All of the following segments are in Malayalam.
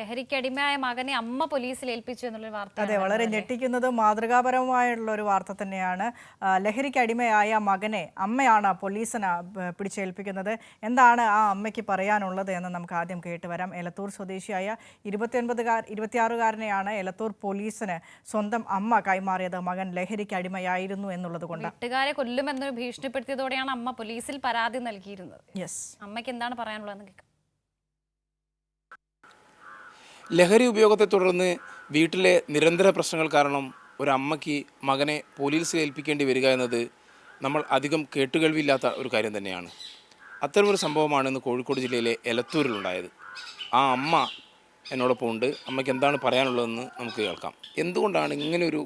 ലഹരിക്കടിമയായ മകനെ അമ്മ പോലീസിൽ ഏൽപ്പിച്ചു എന്നുള്ള വാർത്ത. അതെ, വളരെ ഞെട്ടിക്കുന്നത് മാതൃകാപരമായുള്ള ഒരു വാർത്ത തന്നെയാണ്. ലഹരിക്കടിമയായ മകനെ അമ്മയാണ് പോലീസിന് പിടിച്ചേൽപ്പിക്കുന്നത്. എന്താണ് ആ അമ്മയ്ക്ക് പറയാനുള്ളത് എന്ന് നമുക്ക് ആദ്യം കേട്ടുവരാം. എലത്തൂർ സ്വദേശിയായ 26-കാരനെയാണ് എലത്തൂർ പോലീസിന് സ്വന്തം അമ്മ കൈമാറിയത്. മകൻ ലഹരിക്കടിമയായിരുന്നു എന്നുള്ളത് കൊണ്ട് വീട്ടുകാരെ കൊല്ലുമെന്ന് ഭീഷണിപ്പെടുത്തിയതോടെയാണ് അമ്മ പോലീസിൽ പരാതി നൽകിയിരുന്നത്. അമ്മയ്ക്ക് എന്താണ് പറയാനുള്ളതെന്ന് കേൾക്കാം. ലഹരി ഉപയോഗത്തെ തുടർന്ന് വീട്ടിലെ നിരന്തര പ്രശ്നങ്ങൾ കാരണം ഒരമ്മയ്ക്ക് മകനെ പോലീസിൽ ഏൽപ്പിക്കേണ്ടി വരിക എന്നത് നമ്മൾ അധികം കേട്ടുകേൾവിയില്ലാത്ത ഒരു കാര്യം തന്നെയാണ്. അത്തരമൊരു സംഭവമാണ് ഇന്ന് കോഴിക്കോട് ജില്ലയിലെ എലത്തൂരിലുണ്ടായത്. ആ അമ്മ എന്നോടൊപ്പം ഉണ്ട്. അമ്മയ്ക്ക് എന്താണ് പറയാനുള്ളതെന്ന് നമുക്ക് കേൾക്കാം. എന്തുകൊണ്ടാണ് ഇങ്ങനൊരു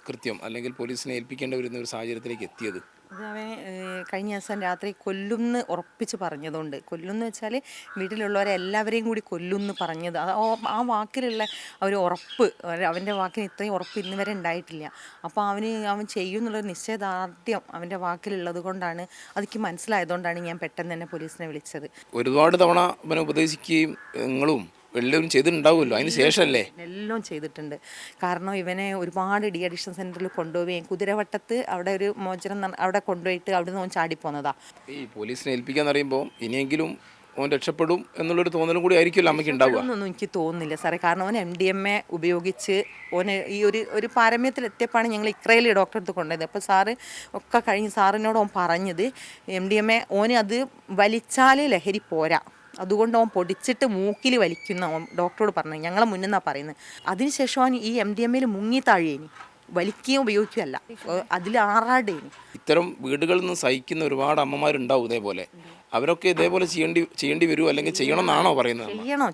കൃത്യം അല്ലെങ്കിൽ പോലീസിനെ ഏൽപ്പിക്കേണ്ടി വരുന്ന ഒരു സാഹചര്യത്തിലേക്ക് എത്തിയത്? അതവൻ കഴിഞ്ഞ ദിവസം രാത്രി കൊല്ലുമെന്ന് ഉറപ്പിച്ച് പറഞ്ഞതുകൊണ്ട്, കൊല്ലുമെന്ന് വെച്ചാൽ വീട്ടിലുള്ളവരെ എല്ലാവരെയും കൂടി കൊല്ലുമെന്ന് പറഞ്ഞത്, ആ വാക്കിലുള്ള ഒരു ഉറപ്പ്, അവൻ്റെ വാക്കിന് ഇത്രയും ഉറപ്പ് ഇന്ന് വരെ ഉണ്ടായിട്ടില്ല. അപ്പോൾ അവൻ ചെയ്യുമെന്നുള്ളൊരു നിശ്ചയദാർഢ്യം അവൻ്റെ വാക്കിലുള്ളത് കൊണ്ടാണ്, അതെനിക്ക് മനസ്സിലായതുകൊണ്ടാണ് ഞാൻ പെട്ടെന്ന് തന്നെ പോലീസിനെ വിളിച്ചത്. ഒരുപാട് തവണ അവനെ ഉപദേശിക്കുകയും നിങ്ങളും എല്ലാവരും ചെയ്തിട്ടുണ്ടാവുമല്ലോ, അതിന് ശേഷമല്ലേ? എല്ലാം ചെയ്തിട്ടുണ്ട്. കാരണം ഇവനെ ഒരുപാട് ഡി അഡിക്ഷൻ സെൻറ്ററിൽ കൊണ്ടുപോവുകയും കുതിരവട്ടത്ത് അവിടെ ഒരു മോചനം അവിടെ കൊണ്ടുപോയിട്ട് അവിടെ നിന്ന് ഓൻ ചാടിപ്പോന്നതാ. ഈ പോലീസിനെ ഏൽപ്പിക്കാന്ന് പറയുമ്പോൾ ഇനിയെങ്കിലും ഓൻ രക്ഷപ്പെടും എന്നുള്ളൊരു തോന്നലും കൂടി ആയിരിക്കുമല്ലോ അമ്മയ്ക്ക് ഉണ്ടാവുക? ഒന്നും എനിക്ക് തോന്നുന്നില്ല സാറേ. കാരണം ഓൻ MDMA ഉപയോഗിച്ച് ഓന് ഈ ഒരു പാരമ്യത്തിലെത്തിയപ്പോഴാണ് ഞങ്ങൾ ഇക്രയിൽ ഡോക്ടറെ അടുത്ത് കൊണ്ടുപോയത്. അപ്പോൾ സാറ് ഒക്കെ കഴിഞ്ഞ് സാറിനോട് ഓൻ പറഞ്ഞത് MDMA ഓന് അത് വലിച്ചാൽ ലഹരി പോരാ, അതുകൊണ്ട് ഓൻ പൊടിച്ചിട്ട് മൂക്കിൽ വലിക്കുന്ന ഓൻ ഡോക്ടറോട് പറഞ്ഞു. ഞങ്ങളെ മുന്നിൽ നിന്നാണ് പറയുന്നത്. അതിനുശേഷം ഓൻ ഈ MDMAയിൽ മുങ്ങി താഴേനി, വലിക്കുകയും ഉപയോഗിക്കുകയല്ല, അതിൽ ആറാടേനി. ഇത്തരം വീടുകളിൽ നിന്ന് സഹിക്കുന്ന ഒരുപാട് അമ്മമാരുണ്ടാവും ഇതേപോലെ. അവരൊക്കെ ഇതേപോലെ ചെയ്യേണ്ടി വരുമോ, അല്ലെങ്കിൽ ചെയ്യണം എന്നാണോ പറയുന്നത്?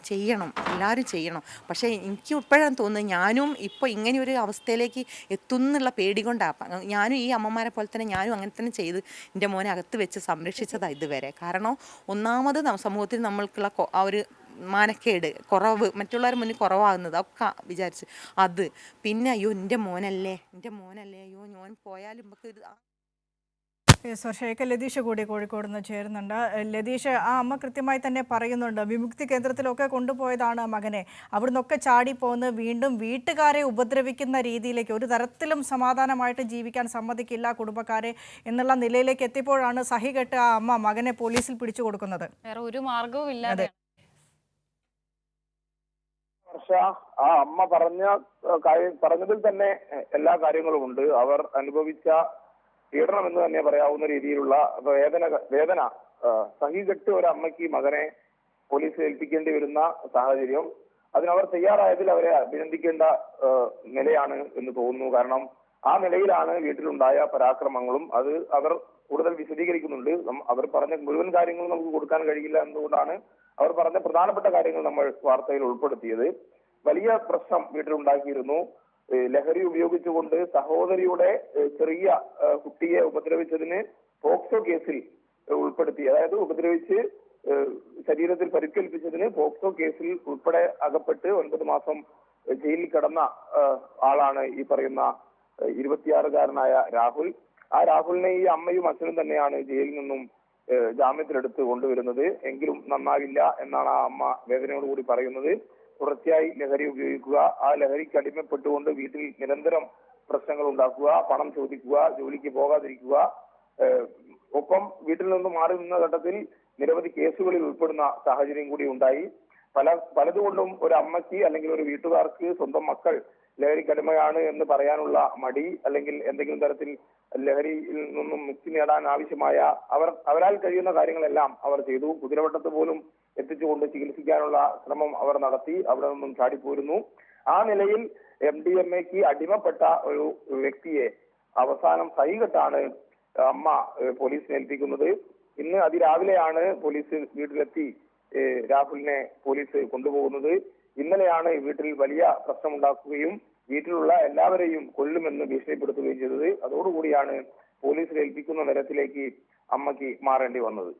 ചെയ്യണം, എല്ലാവരും ചെയ്യണം. പക്ഷേ എനിക്ക് ഇപ്പോഴാണ് തോന്നുന്നത് ഞാനും ഇപ്പോൾ ഇങ്ങനെ ഒരു അവസ്ഥയിലേക്ക് എത്തുന്നുള്ള പേടി കൊണ്ടാണ്. ഞാനും ഈ അമ്മമാരെ പോലെ തന്നെ ഞാനും അങ്ങനെ തന്നെ ചെയ്ത് എൻ്റെ മോനെ അകത്ത് വെച്ച് സംരക്ഷിച്ചതാണ് ഇതുവരെ. കാരണം ഒന്നാമത് സമൂഹത്തിൽ നമ്മൾക്കുള്ള ആ ഒരു മാനക്കേട്, കുറവ്, മറ്റുള്ളവരുടെ മുന്നിൽ കുറവാകുന്നത് ഒക്കെ വിചാരിച്ച് അത്, പിന്നെ അയ്യോ എൻ്റെ മോനല്ലേ, അയ്യോ ഞാൻ പോയാലും നമുക്ക് ഇത്. ലതീഷ് കൂടി കോഴിക്കോട് നിന്ന് ചേരുന്നുണ്ട്. ലതീഷ്, ആ അമ്മ കൃത്യമായി തന്നെ പറയുന്നുണ്ട്, വിമുക്തി കേന്ദ്രത്തിലൊക്കെ കൊണ്ടുപോയതാണ് മകനെ, അവിടുന്നൊക്കെ ചാടിപ്പോന്ന് വീണ്ടും വീട്ടുകാരെ ഉപദ്രവിക്കുന്ന രീതിയിലേക്ക്, ഒരു തരത്തിലും സമാധാനമായിട്ട് ജീവിക്കാൻ സമ്മതിക്കില്ല കുടുംബക്കാരെ എന്നുള്ള നിലയിലേക്ക് എത്തിയപ്പോഴാണ് സഹികെട്ട് ആ അമ്മ മകനെ പോലീസിൽ പിടിച്ചു കൊടുക്കുന്നത്. വേറെ ഒരു മാർഗവും ഇല്ലാതെ ആ അമ്മ പറഞ്ഞതിൽ തന്നെ എല്ലാ കാര്യങ്ങളും ഉണ്ട്. അവർ അനുഭവിച്ച പീഡനം എന്ന് തന്നെ പറയാവുന്ന രീതിയിലുള്ള വേദന സഹികെട്ട് ഒരു അമ്മയ്ക്ക് മകനെ പോലീസിൽ ഏൽപ്പിക്കേണ്ടി വരുന്ന സാഹചര്യം, അതിനവർ തയ്യാറായതിൽ അവരെ അഭിനന്ദിക്കേണ്ട നിലയാണ് എന്ന് തോന്നുന്നു. കാരണം ആ നിലയിലാണ് വീട്ടിലുണ്ടായ പരാക്രമങ്ങളും അത് അവർ കൂടുതൽ വിശദീകരിക്കുന്നുണ്ട്. അവർ പറഞ്ഞ മുഴുവൻ കാര്യങ്ങളും നമുക്ക് കൊടുക്കാൻ കഴിയില്ല എന്നതുകൊണ്ടാണ് അവർ പറഞ്ഞ പ്രധാനപ്പെട്ട കാര്യങ്ങൾ നമ്മൾ വാർത്തയിൽ ഉൾപ്പെടുത്തിയത്. വലിയ പ്രശ്നം വീട്ടിലുണ്ടാക്കിയിരുന്നു. ലഹരി ഉപയോഗിച്ചുകൊണ്ട് സഹോദരിയുടെ ചെറിയ കുട്ടിയെ ഉപദ്രവിച്ചതിന് പോക്സോ കേസിൽ ഉൾപ്പെടുത്തി, അതായത് ഉപദ്രവിച്ച് ശരീരത്തിൽ പരിക്കേൽപ്പിച്ചതിന് പോക്സോ കേസിൽ ഉൾപ്പെടെ അകപ്പെട്ട് 9 മാസം ജയിലിൽ കിടന്ന ആളാണ് ഈ പറയുന്ന 26-കാരനായ രാഹുൽ. ആ രാഹുലിനെ ഈ അമ്മയും അച്ഛനും തന്നെയാണ് ജയിലിൽ നിന്നും ജാമ്യത്തിലെടുത്ത് കൊണ്ടുവരുന്നത്. എങ്കിലും നന്നാവില്ല എന്നാണ് ആ അമ്മ വേദനയോടുകൂടി പറയുന്നത്. തുടർച്ചയായി ലഹരി ഉപയോഗിക്കുക, ആ ലഹരിക്ക് അടിമപ്പെട്ടുകൊണ്ട് വീട്ടിൽ നിരന്തരം പ്രശ്നങ്ങൾ ഉണ്ടാക്കുക, പണം ചോദിക്കുക, ജോലിക്ക് പോകാതിരിക്കുക, ഒപ്പം വീട്ടിൽ നിന്ന് മാറി നിന്ന ഘട്ടത്തിൽ നിരവധി കേസുകളിൽ ഉൾപ്പെടുന്ന സാഹചര്യം കൂടി ഉണ്ടായി. പലതുകൊണ്ടും ഒരു അമ്മയ്ക്ക് അല്ലെങ്കിൽ ഒരു വീട്ടുകാർക്ക് സ്വന്തം മക്കൾ ലഹരിക്കടിമയാണ് എന്ന് പറയാനുള്ള മടി, അല്ലെങ്കിൽ എന്തെങ്കിലും തരത്തിൽ ലഹരിയിൽ നിന്നും മുക്തി നേടാൻ ആവശ്യമായ അവരാൽ കഴിയുന്ന കാര്യങ്ങളെല്ലാം അവർ ചെയ്തു. കുതിരവട്ടത്ത് പോലും എത്തിച്ചുകൊണ്ട് ചികിത്സിക്കാനുള്ള ശ്രമം അവർ നടത്തി, അവിടെ നിന്നും ചാടിപ്പോരുന്നു. ആ നിലയിൽ MDMAക്ക് അടിമപ്പെട്ട ഒരു വ്യക്തിയെ അവസാനം സഹികെട്ടാണ് അമ്മ പോലീസിനെ ഏൽപ്പിക്കുന്നത്. ഇന്ന് അതിരാവിലെയാണ് പോലീസ് വീട്ടിലെത്തി രാഹുലിനെ പോലീസ് കൊണ്ടുപോകുന്നത്. ഇന്നലെയാണ് വീട്ടിൽ വലിയ പ്രശ്നമുണ്ടാക്കുകയും വീട്ടിലുള്ള എല്ലാവരെയും കൊല്ലുമെന്ന് ഭീഷണിപ്പെടുത്തുകയും ചെയ്തത്. അതോടുകൂടിയാണ് പോലീസിൽ ഏൽപ്പിക്കുന്ന നിരത്തിലേക്ക് അമ്മയ്ക്ക് മാറേണ്ടി വന്നത്.